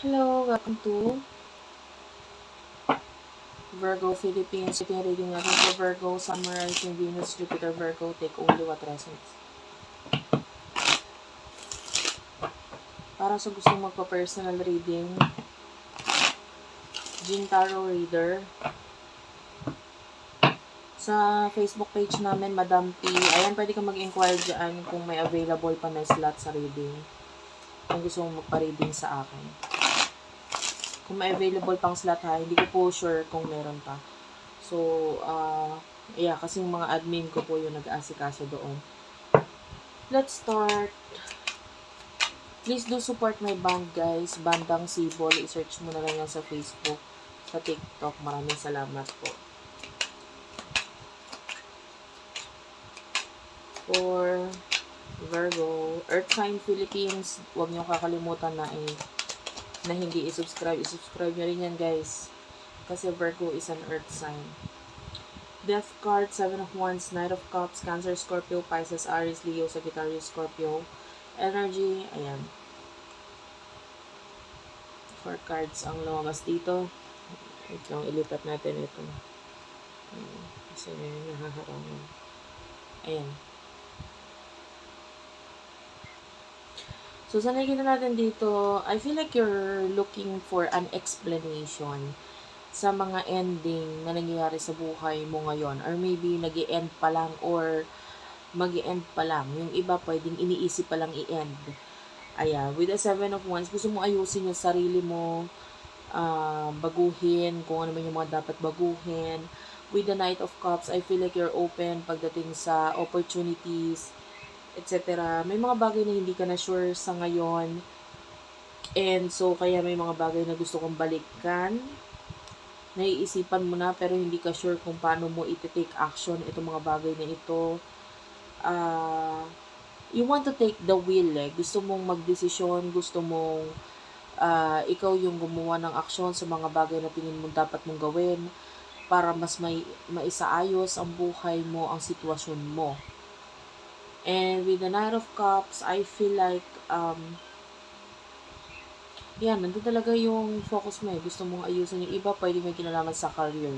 Hello, welcome to Virgo Philippines. Ito yung reading natin for Virgo, Sun, Rising, Venus, Jupiter, Virgo. Take only what resonates. Para sa gustong magpa-personal reading, Jing Tarot Reader. Sa Facebook page namin, Madam P. Ayan, pwede ka mag-inquire dyan kung may available pa na slot sa reading. Kung gusto mong magpa-reading sa akin. Kung may available pang slot ha, hindi ko po sure kung meron pa. So, yeah, kasi yung mga admin ko po yung nag-aasikaso doon. Let's start. Please do support my band, guys. Bandang Sibol. I-search mo na lang yan sa Facebook, sa TikTok. Maraming salamat po. For Virgo, Earth Sign Philippines, huwag niyo kakalimutan na hindi i-subscribe. I-subscribe nyo rin yan, guys. Kasi Virgo is an Earth sign. Death card, 7 of Wands, Knight of Cups, Cancer, Scorpio, Pisces, Aries, Leo, Sagittarius, Scorpio. Energy, ayan. 4 cards ang lumabas dito. Ito, ilipat natin ito. Kasi nahaharangan. Ayan. So, sa nakikita natin dito, I feel like you're looking for an explanation sa mga ending na nangyayari sa buhay mo ngayon. Or maybe, nag-i-end pa lang or mag-i-end pa lang. Yung iba, pwedeng iniisip pa lang i-end. Ayan. With the 7 of Wands, gusto mo ayusin yung sarili mo, baguhin, kung ano man yung mga dapat baguhin. With the Knight of Cups, I feel like you're open pagdating sa opportunities, etc. May mga bagay na hindi ka na sure sa ngayon. And so, kaya may mga bagay na gusto kong balikan. Naiisipan mo na pero hindi ka sure kung paano mo iti-take action itong mga bagay na ito. You want to take the wheel eh. Gusto mong magdesisyon, gusto mong ikaw yung gumawa ng aksyon sa mga bagay na tingin mo dapat mong gawin para mas maisaayos ang buhay mo, ang sitwasyon mo. And with the Knight of Cups, I feel like, yan, nandun talaga yung focus mo eh. Gusto mong ayusin yung iba, pwede may kinalaman sa career.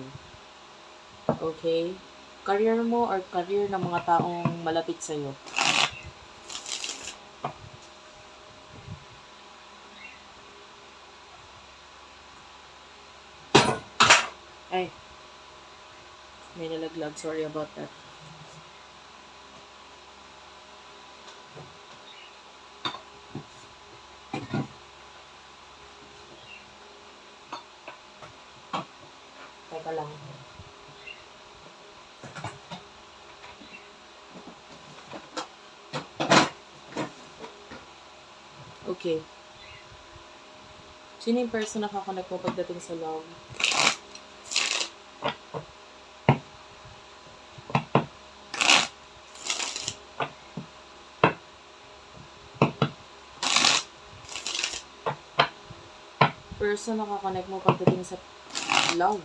Okay? Career mo or career ng mga taong malapit sa'yo. Ay. May nalaglag. Sorry about that. Teka lang. Okay. Sino yung person na kakonect mo pagdating sa love? Person na kakonect mo pagdating sa love.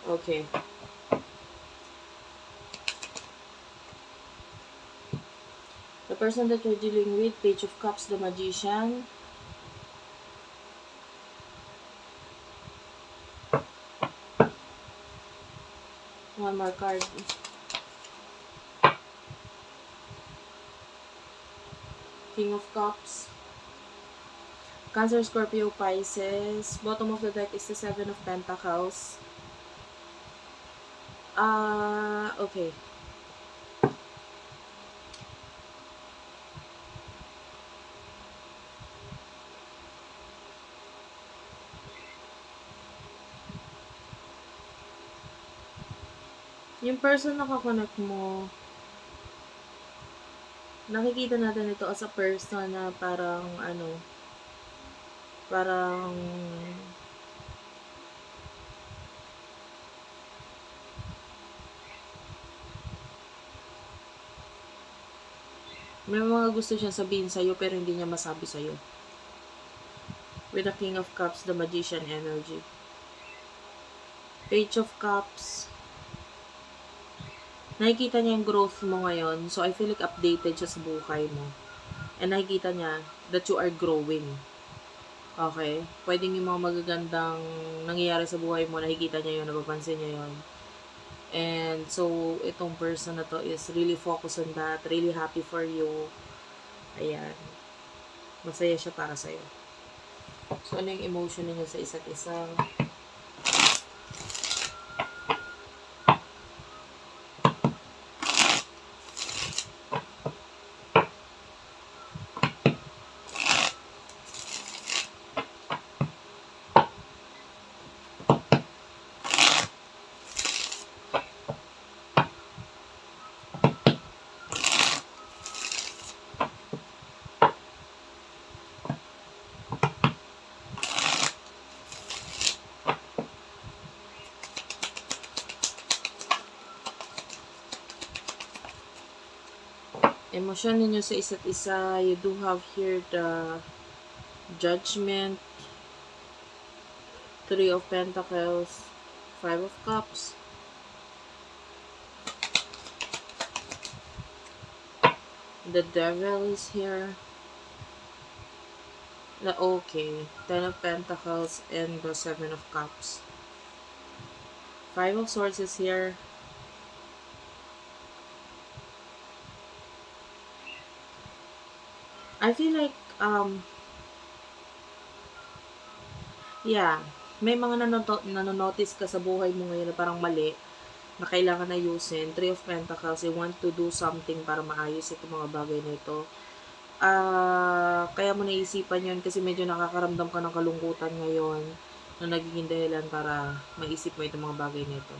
Okay. The person that you're dealing with, Page of Cups, the Magician. One more card. King of Cups. Cancer, Scorpio, Pisces. Bottom of the deck is the 7 of Pentacles. Okay. Yung person na kakonect mo, nakikita natin ito as a person na parang may mga gusto siyang sabihin sa'yo pero hindi niya masabi sa'yo. With the King of Cups, the Magician energy. Page of Cups. Nakikita niya yung growth mo ngayon. So, I feel like updated siya sa buhay mo. And nakikita niya that you are growing. Okay? Pwedeng yung mga magagandang nangyayari sa buhay mo, nakikita niya yun, napapansin niya yun. And so, itong person na to is really focused on that, really happy for you. Ayan. Masaya siya para sa'yo. So, ano yung emotion niyo sa isa't isa? Emosyon ninyo sa isa't isa, you do have here the Judgment, 3 of Pentacles, 5 of Cups, the Devil is here, okay, 10 of Pentacles, and the 7 of Cups. 5 of Swords is here. I feel like, yeah, may mga nanonotice ka sa buhay mo ngayon na parang mali, na kailangan ayusin. 3 of Pentacles, you want to do something para maayos itong mga bagay na ito. Kaya mo naisipan yun kasi medyo nakakaramdam ka ng kalungkutan ngayon na nagiging dahilan para maisip mo itong mga bagay na ito.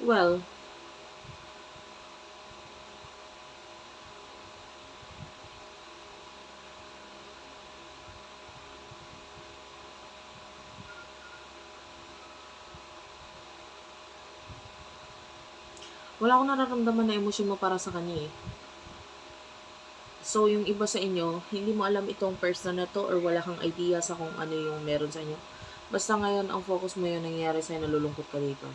Well, wala akong nararamdaman na emosyon mo para sa kanya eh. So, yung iba sa inyo, hindi mo alam itong person na to or wala kang idea sa kung ano yung meron sa inyo. Basta ngayon, ang focus mo yun nangyayari sa'yo, nalulungkot ka dito.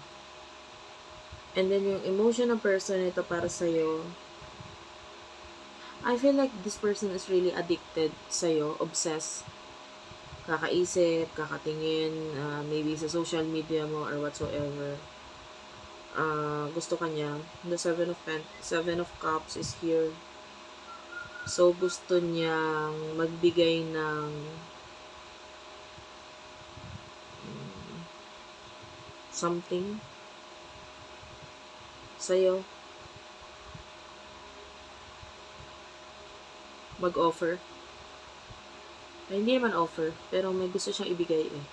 And then, yung emotion ng person nito para sa'yo, I feel like this person is really addicted sa'yo, obsessed. Kakaisip, kakatingin, maybe sa social media mo or whatsoever. Gusto kanya. The 7 of Cups is here. So, gusto niyang magbigay ng something sa'yo. Mag-offer. Ay, hindi naman offer, pero may gusto siyang ibigay eh.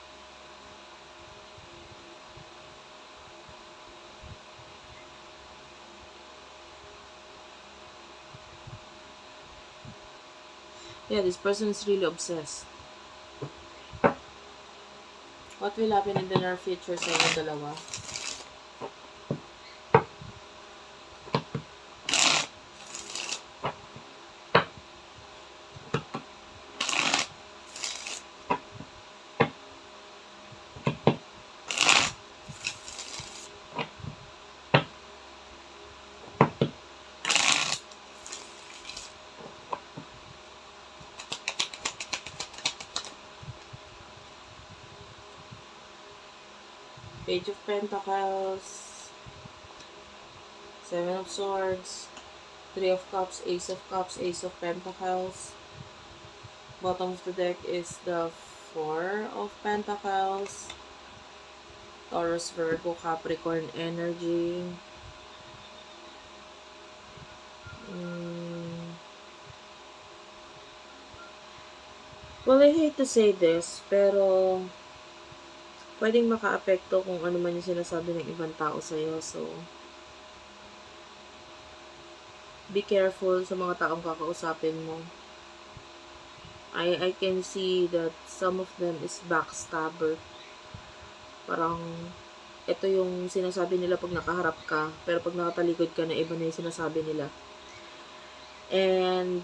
Yeah, this person is really obsessed. What will happen in the near future sa inyong dalawa? Page of Pentacles, 7 of Swords, 3 of Cups, Ace of Pentacles. Bottom of the deck is the 4 of Pentacles, Taurus, Virgo, Capricorn energy. Well, I hate to say this, pero pwedeng maka-apekto kung ano man yung sinasabi ng ibang tao sa'yo. So, be careful sa mga taong kakausapin mo. I can see that some of them is backstabber. Parang, ito yung sinasabi nila pag nakaharap ka, pero pag nakatalikod ka na, iba na yung sinasabi nila. And,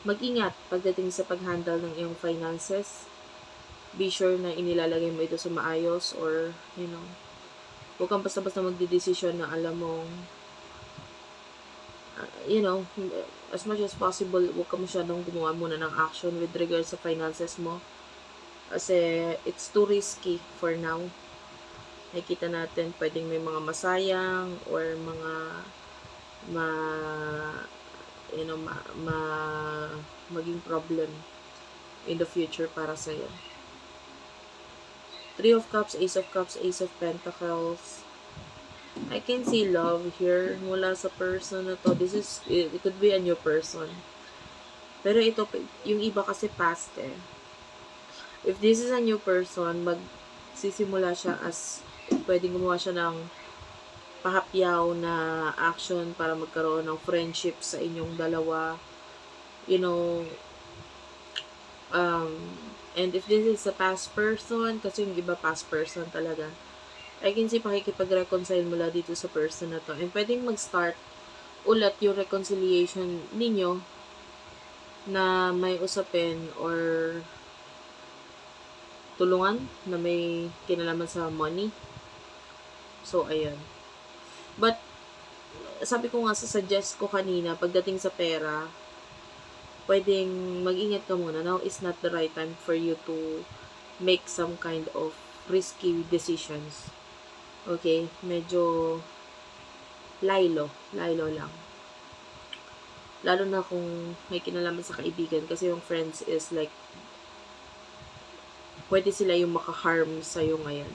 mag-ingat pagdating sa pag-handle ng iyong finances. Be sure na inilalagay mo ito sa maayos, or, huwag kang basta-basta magdidesisyon na alam mong, as much as possible, huwag ka masyadong gumawa muna ng action with regards sa finances mo. Kasi, it's too risky for now. Nakikita natin, pwedeng may mga masayang, or mga, maging problem in the future para sa'yo. 3 of Cups, Ace of Cups, Ace of Pentacles. I can see love here mula sa person na to. It could be a new person. Pero ito, yung iba kasi past eh. If this is a new person, magsisimula siya as, pwedeng gumawa siya ng pahapyaw na action para magkaroon ng friendship sa inyong dalawa. And if this is a past person, kasi yung iba past person talaga, I can see pakikipag-reconcile mula dito sa person na to. And pwedeng mag-start ulit yung reconciliation ninyo na may usapin or tulungan na may kinalaman sa money. So, ayan. But, sabi ko nga, suggest ko kanina, pagdating sa pera, pwedeng mag-ingat ka muna. Now is not the right time for you to make some kind of risky decisions. Okay? Medyo laylo lang. Lalo na kung may kinalaman sa kaibigan, kasi yung friends is like, pwede sila yung maka-harm sa'yo ngayon.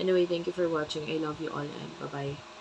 Anyway, thank you for watching. I love you all and bye-bye.